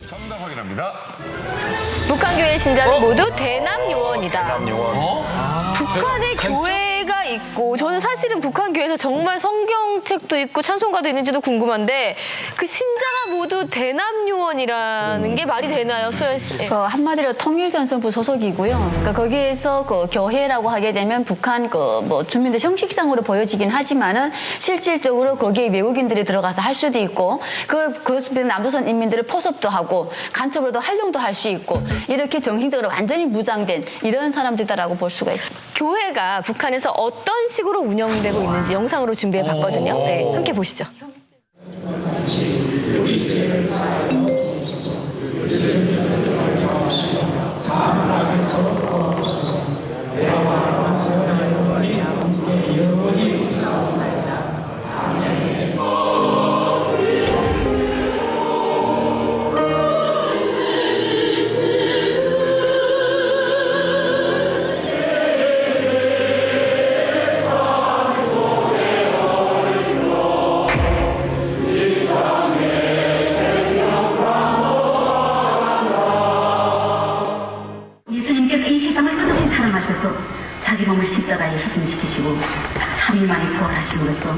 정답 확인합니다. 북한 교회 신자는 모두 대남 요원이다. 대남 요원. 북한에 교회가 있고 저는 사실은 북한 교회에서 정말 성경책도 있고 찬송가도 있는지도 궁금한데 그 신자가 모두 대남 요원이라는 게 말이 되나요, 소연 씨? 한마디로 통일전선부 소속이고요. 그러니까 거기에서 교회라고 하게 되면 북한 주민들 형식상으로 보여지긴 하지만은 실질적으로 거기에 외국인들이 들어가서 할 수도 있고 그 남조선 인민들을 포섭도 하고 간첩으로도 활용도 할 수 있고 이렇게 정신적으로 완전히 무장된 이런 사람들이다라고 볼 수가 있습니다. 교회가 북한에서 어떤 식으로 운영되고 있는지 영상으로 준비해 봤거든요. 네, 함께 보시죠. 예수님께서 이 세상을 끝없이 사랑하셔서 자기 몸을 십자가에 희생시키시고 3일 만에 부활하심으로써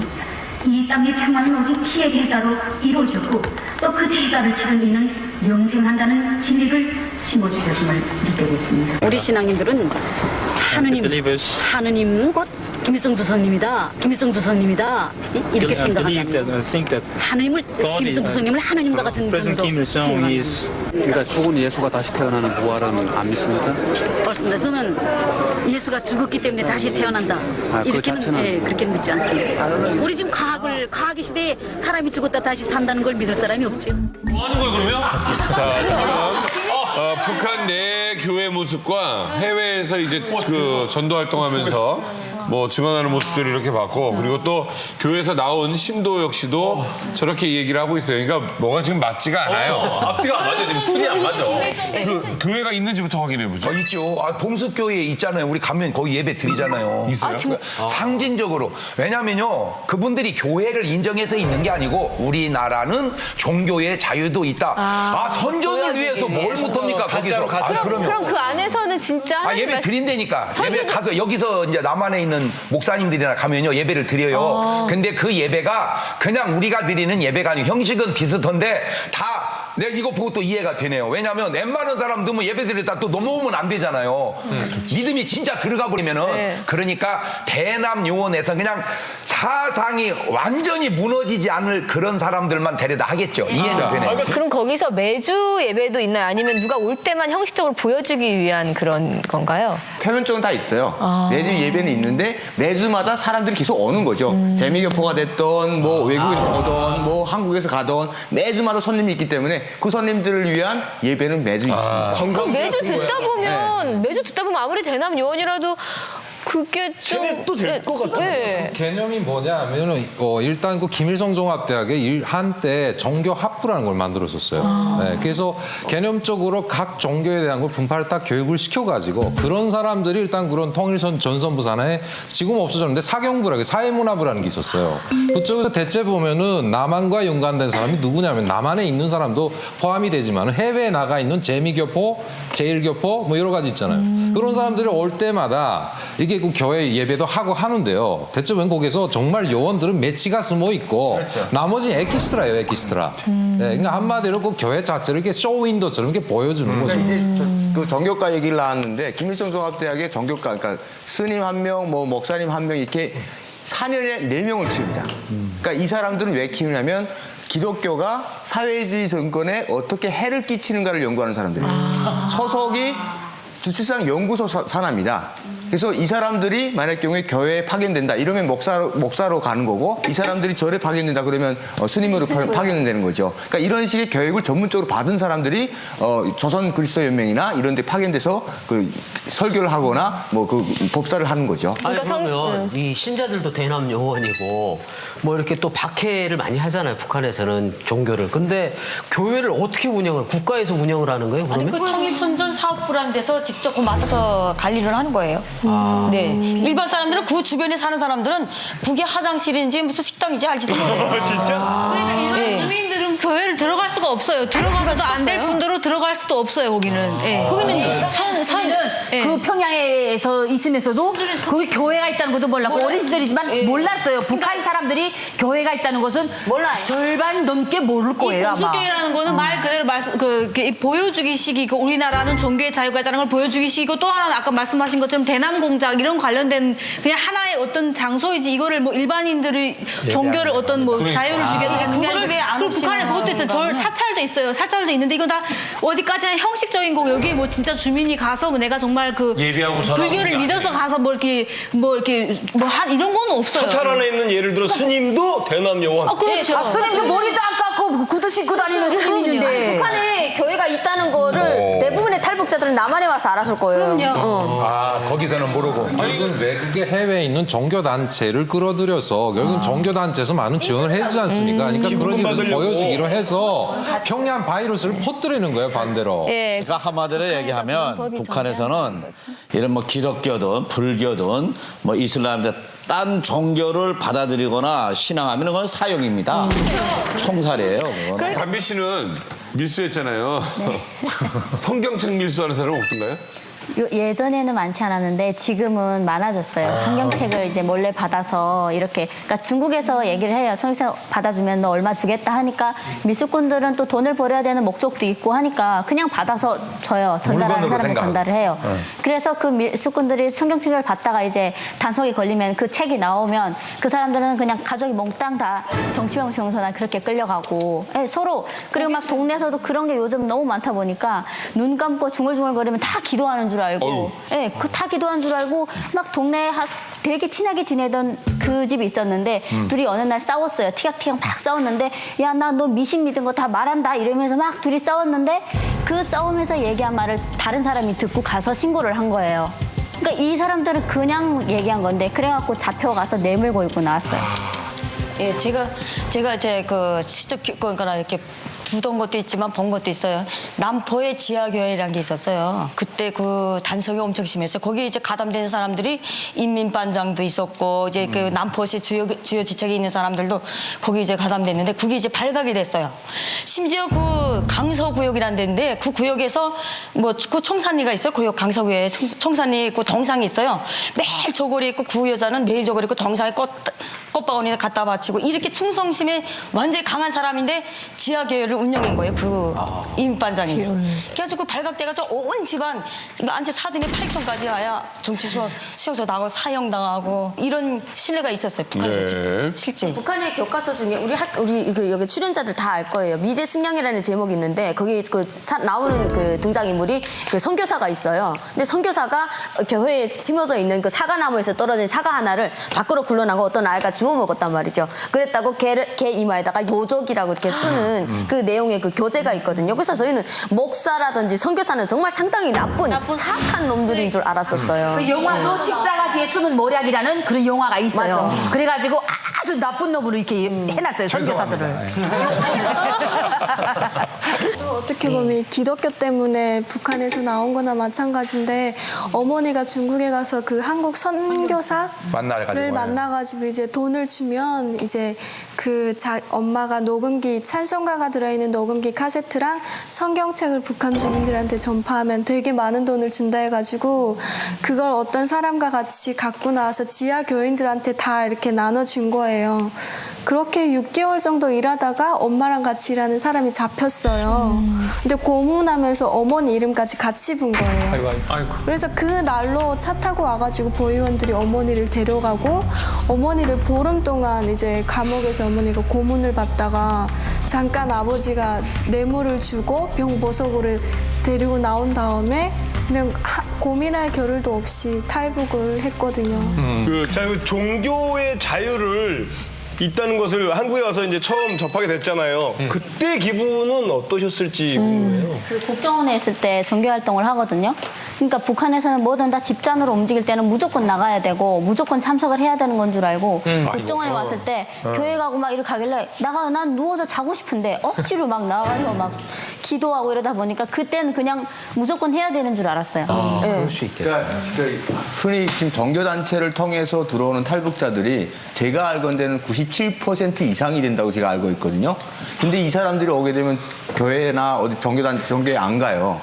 이 땅의 평화는 오직 피의 대가로 이루어졌고 또 그 대가를 치른 이는 영생한다는 진리를 심어주셨음을 믿고 있습니다. 우리 신앙인들은 하느님 곧 김일성 주석님이다. 김일성 주석님이다. 이렇게 생각한다. 하느님을 김일성 주석님을 하느님과 같은 분으로 생각합니다. 그러니까 죽은 예수가 다시 태어나는 부활은 안 믿습니까? 그렇습니다. 저는 예수가 죽었기 때문에 다시 태어난다. 이렇게는 그렇게는 믿지 않습니다. 우리 지금 과학의 시대에 사람이 죽었다 다시 산다는 걸 믿을 사람이 없죠. 뭐 하는 거예요, 그러면? 자, 지금 북한 내 교회 모습과 해외에서 이제 그 전도 활동하면서 뭐 증언하는 모습들을 이렇게 봤고 그리고 또 교회에서 나온 신도 역시도 저렇게 얘기를 하고 있어요. 그러니까 뭐가 지금 맞지가 않아요. 앞뒤가 안 맞아, 지금 톤이 안 맞아. 그 교회가 있는지부터 확인해 보죠. 있죠. 봉습교회 있잖아요. 우리 가면 거기 예배 드리잖아요. 있어요? 상징적으로. 왜냐면요. 그분들이 교회를 인정해서 있는 게 아니고 우리나라는 종교의 자유도 있다. 선전을 위해서 뭘 못합니까? 거기서. 그럼 그 안에서는 진짜 예배 드린다니까. 예배 가서 여기서 이제 남한에 있는 목사님들이나 가면요. 예배를 드려요. 근데 그 예배가 그냥 우리가 드리는 예배가 아니고 형식은 비슷한데 다 내가 이거 보고 또 이해가 되네요. 왜냐하면 웬만한 사람들 뭐 예배 드리다 또 넘어오면 안 되잖아요. 믿음이 진짜 들어가 버리면은 그러니까 대남 요원에서 그냥 사상이 완전히 무너지지 않을 그런 사람들만 데려다 하겠죠. 이해는 되네요. 그럼 거기서 매주 예배도 있나요? 아니면 누가 올 때만 형식적으로 보여주기 위한 그런 건가요? 표면적은 다 있어요. 매주 예배는 있는데 매주마다 사람들이 계속 오는 거죠. 재미교포가 됐던 뭐 외국에서 오던 뭐 한국에서 가던 매주마다 손님이 있기 때문에 그 손님들을 위한 예배는 매주 있습니다. 그럼 매주 듣다 보면 매주 듣다 보면 아무리 대남 요원이라도 그게 좀 또 될 것 같아요. 네. 개념이 뭐냐면은 일단 그 김일성 종합대학에 한때 종교 학부라는 걸 만들었었어요. 네, 그래서 개념적으로 각 종교에 대한 걸 분파를 딱 교육을 시켜가지고 그런 사람들이 일단 그런 통일선 전선부 산하에 지금 없어졌는데 사경부라고 사회문화부라는 게 있었어요. 그쪽에서 대체 보면은 남한과 연관된 사람이 누구냐면 남한에 있는 사람도 포함이 되지만 해외에 나가 있는 재미교포, 제일교포 뭐 여러 가지 있잖아요. 그런 사람들이 올 때마다 이게 그 교회 예배도 하고 하는데요. 대체 보면 거기서 정말 요원들은 매치가 숨어 있고 나머지 에키스트라예요, 에키스트라. 네, 그러니까 한마디로 그 교회 자체를 이렇게 쇼윈도처럼 이렇게 보여주는 거죠. 그 정교과 얘기를 나왔는데 김일성 종합대학의 정교과 그러니까 스님 한 명, 뭐 목사님 한 명 이렇게 4년에 4명을 키웁니다. 그러니까 이 사람들은 왜 키우냐면 기독교가 사회주의 정권에 어떻게 해를 끼치는가를 연구하는 사람들이에요. 소속이 주치상 연구소 산하입니다. 그래서 이 사람들이 만약 경우에 교회에 파견된다 이러면 목사로 가는 거고 이 사람들이 절에 파견된다 그러면 스님으로 파견되는 거죠. 그러니까 이런 식의 교육을 전문적으로 받은 사람들이 조선 그리스도 연맹이나 이런 데 파견돼서 그 설교를 하거나 뭐 그 법사를 하는 거죠. 아니 그러면 이 신자들도 대남 요원이고 뭐 이렇게 또 박해를 많이 하잖아요. 북한에서는 종교를. 근데 교회를 어떻게 운영을 국가에서 운영을 하는 거예요? 그러면? 아니 그 통일선전 사업부라는 데서 직접 그 맡아서 관리를 하는 거예요. 네. 일반 사람들은 그 주변에 사는 사람들은 그게 화장실인지 무슨 식당인지 알지도 못해요. 진짜? 그러니까 일반 주민들은 교회를 들어갈 수가 없어요. 들어가서도 안 될 분들로 들어갈 수도 없어요. 거기는. 예. 거기는 그 평양에서 있으면서도 거기 교회가 있다는 것도 몰랐고 어린 시절이지만 몰랐어요. 북한 사람들이 교회가 있다는 것은 절반 넘게 모를 거예요. 아마. 공수교회라는 거는 말 그대로 보여주기식이고 우리나라는 종교의 자유가 있다는 걸 보여주기식이고 또 하나는 아까 말씀하신 것처럼 대남공작 이런 관련된 그냥 하나의 어떤 장소이지 이거를 뭐 일반인들이 종교를 어떤 뭐 자유를 주기 위해서 그거를 그리고 북한에 그것도 있어요. 사찰도 있어요. 사찰도 있는데 이건 다 어디까지나 형식적인 거고 여기 뭐 진짜 주민이 가서 뭐 내가 정말 그 예비하고 불교를 믿어서 가서 뭐 이렇게 한 이런 거는 없어요. 사찰 안에 있는 예를 들어 스님도 대남 요원. 그렇죠. 스님도 머리도 안 깎고 구두 신고 다니는 스님 있는데. 북한에 교회가 있다는 거를 대부분의 탈북자들은 남한에 와서 알았을 거예요. 아, 거기서는 모르고. 결국은 외국의 해외에 있는 종교단체를 끌어들여서 결국은 종교단체에서 많은 지원을 해주지 않습니까? 그러니까 그런 식으로 보여주기로 해서 평양 바이러스를 퍼뜨리는 거예요, 반대로. 그러니까 한마디로 얘기하면 북한에서는 이런 뭐 기독교든 불교든 뭐 이슬람든 딴 종교를 받아들이거나 신앙하면 그건 사형입니다. 총살이에요. 그거는. 담비 씨는 밀수했잖아요. 성경책 밀수하는 사람은 없던가요? 예전에는 많지 않았는데 지금은 많아졌어요. 성경책을 이제 몰래 받아서 이렇게, 그러니까 중국에서 얘기를 해요. 성경책 받아주면 너 얼마 주겠다 하니까 미수꾼들은 또 돈을 벌어야 되는 목적도 있고 하니까 그냥 받아서 줘요. 전달하는 사람이 전달을 해요. 그래서 그 미수꾼들이 성경책을 받다가 이제 단속이 걸리면 그 책이 나오면 그 사람들은 그냥 가족이 몽땅 다 정치병소나 그렇게 끌려가고 서로 그리고 막 동네에서도 그런 게 요즘 너무 많다 보니까 눈 감고 중얼중얼거리면 다 기도하는 줄 알고, 다 기도한 줄 알고 막 동네에 되게 친하게 지내던 그 집이 있었는데 둘이 어느 날 싸웠어요. 티격태격 막 싸웠는데 야, 나 너 미신 믿은 거 다 말한다 이러면서 막 둘이 싸웠는데 그 싸우면서 얘기한 말을 다른 사람이 듣고 가서 신고를 한 거예요. 그러니까 이 사람들은 그냥 얘기한 건데 그래갖고 잡혀가서 뇌물 고이고 나왔어요. 예, 제가 이제 그 시적 그러니까 이렇게 두던 것도 있지만 본 것도 있어요. 남포에 지하교회라는 게 있었어요. 그때 그 단속이 엄청 심했어요. 거기 이제 가담되는 사람들이 인민반장도 있었고 이제 그 남포시 주요 지책에 있는 사람들도 거기 이제 가담됐는데 그게 이제 발각이 됐어요. 심지어 그 강서구역이라는 데인데 그 구역에서 뭐 그 청산리가 있어요. 구역 강서구에 청산리 있고 동상이 있어요. 매일 저고리 있고 구 여자는 매일 저고리 있고 동상에 꽃바구니에 갖다 바치고 이렇게 충성심에 완전히 강한 사람인데 지하교회를 운영한 거예요. 그 임반장이. 그래서 그 발각돼가지고 온 집안 안채 사등에 8천까지 와야 정치수용소 나가고 사형당하고 이런 신뢰가 있었어요. 북한에서 실제. 북한의 교과서 중에 우리 여기 출연자들 다 알 거예요. 미제 승량이라는 제목이 있는데 거기 나오는 그 등장인물이 그 선교사가 있어요. 근데 선교사가 교회에 심어져 있는 그 사과나무에서 떨어진 사과 하나를 밖으로 굴러나고 어떤 아이가 주워 먹었단 말이죠. 그랬다고 걔 이마에다가 요족이라고 이렇게 쓰는 그 내용의 그 교재가 있거든요. 그래서 저희는 목사라든지 선교사는 정말 상당히 나쁜 사악한 놈들인 줄 알았었어요. 그 영화도 십자가 뒤에 숨은 모략이라는 그런 영화가 있어요. 맞아. 그래가지고 아주 나쁜 놈으로 이렇게 해놨어요. 선교사들을. 또 어떻게 보면 기독교 때문에 북한에서 나온 거나 마찬가지인데 어머니가 중국에 가서 그 한국 선교사를 만나가지고 이제 돈을 주면 이제 엄마가 녹음기 찬송가가 들어있는 녹음기 카세트랑 성경책을 북한 주민들한테 전파하면 되게 많은 돈을 준다 해가지고 그걸 어떤 사람과 같이 갖고 나와서 지하 교인들한테 다 이렇게 나눠준 거예요. 그렇게 6개월 정도 일하다가 엄마랑 같이 일하는 사람이 잡혔어요. 근데 고문하면서 어머니 이름까지 같이 분 거예요. 그래서 그 날로 차 타고 와가지고 보위원들이 어머니를 데려가고 어머니를 보름 동안 이제 감옥에서 어머니가 고문을 받다가 잠깐 아버지가 뇌물을 주고 병보석으로 데리고 나온 다음에 그냥 고민할 겨를도 없이 탈북을 했거든요. 그 종교의 자유를 있다는 것을 한국에 와서 이제 처음 접하게 됐잖아요. 그때 기분은 어떠셨을지 궁금해요. 그 국정원에 있을 때 종교 활동을 하거든요. 그러니까 북한에서는 뭐든 다 집단으로 움직일 때는 무조건 나가야 되고 무조건 참석을 해야 되는 건 줄 알고 국정원에 왔을 때 교회 가고 막 이렇게 가길래 난 누워서 자고 싶은데 억지로 막 나가서 막 기도하고 이러다 보니까 그때는 그냥 무조건 해야 되는 줄 알았어요. 그럴 수 있겠다. 그러니까 흔히 지금 종교단체를 통해서 들어오는 탈북자들이 제가 알건대는 90% 97% 이상이 된다고 제가 알고 있거든요. 근데 이 사람들이 오게 되면 교회나 어디 종교에 안 가요.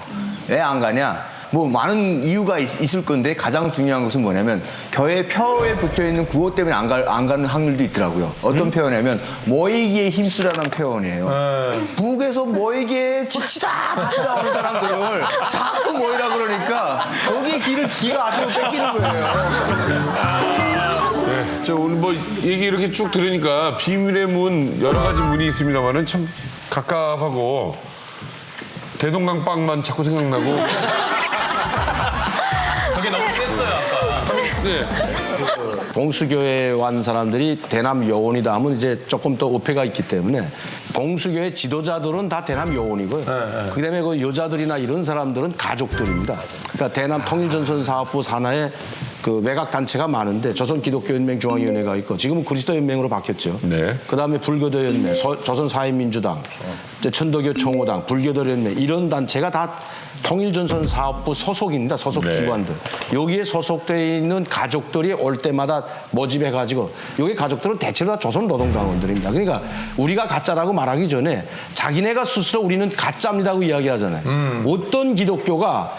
왜 안 가냐? 뭐 많은 이유가 있을 건데 가장 중요한 것은 뭐냐면 교회 표에 붙여 있는 구호 때문에 안 가는 확률도 있더라고요. 어떤 표현이냐면 모이기에 힘쓰라는 표현이에요. 북에서 모이기에 지치다 하는 사람들을 자꾸 모이라 그러니까 거기에 기가 아주 뺏기는 거예요. 네, 저 오늘 뭐 얘기 이렇게 쭉 들으니까 비밀의 문 여러 가지 문이 있습니다만은 참 갑갑하고 대동강빵만 자꾸 생각나고. 그게 너무 셌어요, 아까. 네. 봉수교회 완 사람들이 대남 요원이다 하면 이제 조금 더 오해가 있기 때문에 봉수교회 지도자들은 다 대남 요원이고요. 그다음에 그 여자들이나 이런 사람들은 가족들입니다. 그러니까 대남 통일전선 사업부 산하에 그 외곽 단체가 많은데 조선기독교연맹 중앙위원회가 있고 지금은 그리스도연맹으로 바뀌었죠. 네. 그다음에 불교도연맹, 조선사회민주당, 천도교 총호당, 불교도연맹 이런 단체가 다 통일전선 사업부 소속입니다. 소속 기관들. 여기에 소속되어 있는 가족들이 올 때마다 모집해가지고 여기 가족들은 대체로 다 조선노동당원들입니다. 그러니까 우리가 가짜라고 말하기 전에 자기네가 스스로 우리는 가짜입니다고 이야기하잖아요. 어떤 기독교가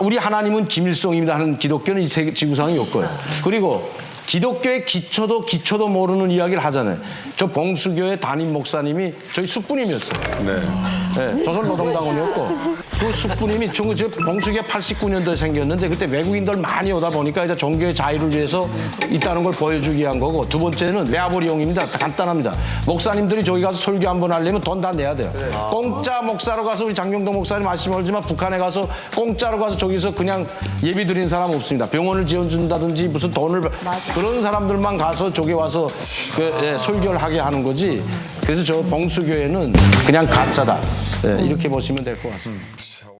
우리 하나님은 김일성입니다 하는 기독교는 이 지구상에 없고요. 그리고 기독교의 기초도 모르는 이야기를 하잖아요. 저 봉수교회 담임 목사님이 저희 숙부님이었어요. 네, 조선노동당원이었고 그 숙부님이 봉수교회 89년도에 생겼는데 그때 외국인들 많이 오다 보니까 이제 종교의 자유를 위해서 있다는 걸 보여주기 위한 거고 두 번째는 외화벌이용입니다. 간단합니다. 목사님들이 저기 가서 설교 한번 하려면 돈 다 내야 돼요. 공짜 목사로 가서 우리 장경동 목사님 아시면 알지만 북한에 가서 공짜로 가서 저기서 그냥 예비 드린 사람 없습니다. 병원을 지어준다든지 무슨 돈을 그런 사람들만 가서 저기 와서 설교를 하게 하는 거지. 그래서 저 봉수교회는 그냥 가짜다. 이렇게 보시면 될 것 같습니다.